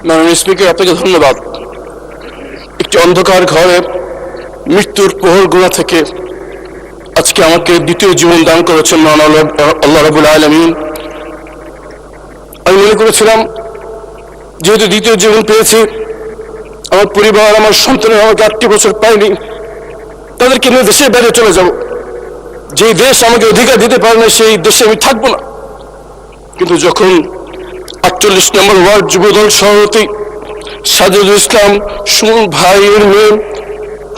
মাননীয় স্পিকার, আপনাকে ধন্যবাদ। একটি অন্ধকার ঘরে মৃত্যুর প্রহর গোড়া থেকে আজকে আমাকে দ্বিতীয় জীবন দান করেছেন মহান আল্লাহ রাব্বুল আলামিন। আমি মনে করেছিলাম যেহেতু দ্বিতীয় জীবন পেয়েছি, আমার পরিবার, আমার সন্তানের আমাকে 8টি বছর পায়নি, তাদেরকে নিয়ে দেশের বাইরে চলে যাব। যেই দেশ আমাকে অধিকার দিতে পারে না সেই দেশে আমি থাকবো না। কিন্তু যখন 48 নম্বর ওয়ার্ড যুবদল সভাপতি সাজিদুল ইসলাম সুমন ভাইয়ের মেয়ে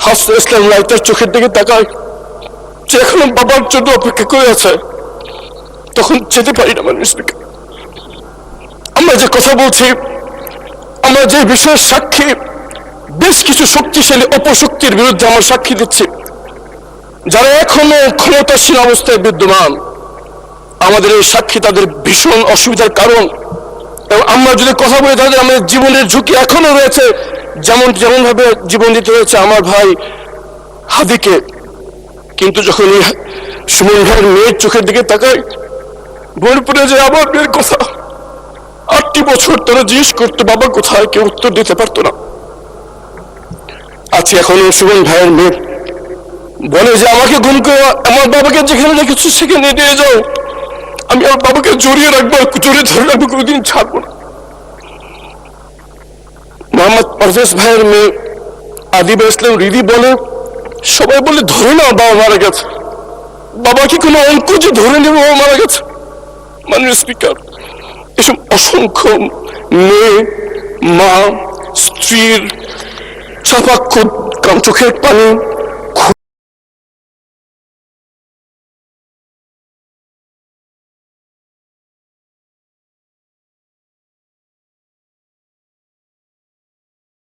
হাফসা ইসলাম লাইতার চোখের দিকে তাকায় যে এখনো বাবার জন্য অপেক্ষা করে আছে, তখন যেতে পারি না। মাননীয় স্পিকার, আমরা যে কথা বলছি, আমরা যে বিষয়ের সাক্ষী, বেশ কিছু শক্তিশালী অপশক্তির বিরুদ্ধে আমরা সাক্ষী দিচ্ছি, যারা এখনো ক্ষমতাসীন অবস্থায় বিদ্যমান। আমাদের এই সাক্ষী তাদের ভীষণ অসুবিধার কারণ, এবং আমরা যদি কথা বলি তাদের আমাদের জীবনের ঝুঁকি এখনো রয়েছে। যেমন ভাবে জীবন দিতে হয়েছে আমার ভাই হাদিকে। কিন্তু যখন সুমন ভাইয়ের মেয়ের চোখের দিকে তাকায়, মনে পড়ে যে আমার মেয়ের কথা। 8টি বছর তারা জিজ্ঞেস করতো বাবা কোথায়, কেউ উত্তর দিতে পারতো না। আজকে এখন সুমন ভাইয়ের মেয়ে বলে যে আমাকে গুম করে আমার বাবাকে যেখানে রেখেছো সেখানে নিয়ে যাও, আমি আমার বাবাকে জড়িয়ে রাখবো, জড়িয়ে ধরে রাখবো, কোনোদিন ছাড়বো না। মোহাম্মদ পারভেজ ভাইয়ের মেয়ে আদিবা ইসলাম রিদি বলে, সবাই বলে ধরে না বাবা মারা গেছে, বাবা কি কোনো অঙ্ক যে ধরে নেবে বাবা মারা গেছে? মাননীয় স্পিকার, এসব অসংখ্য মেয়ে, মা, স্ত্রীর চাপা চোখের পানি,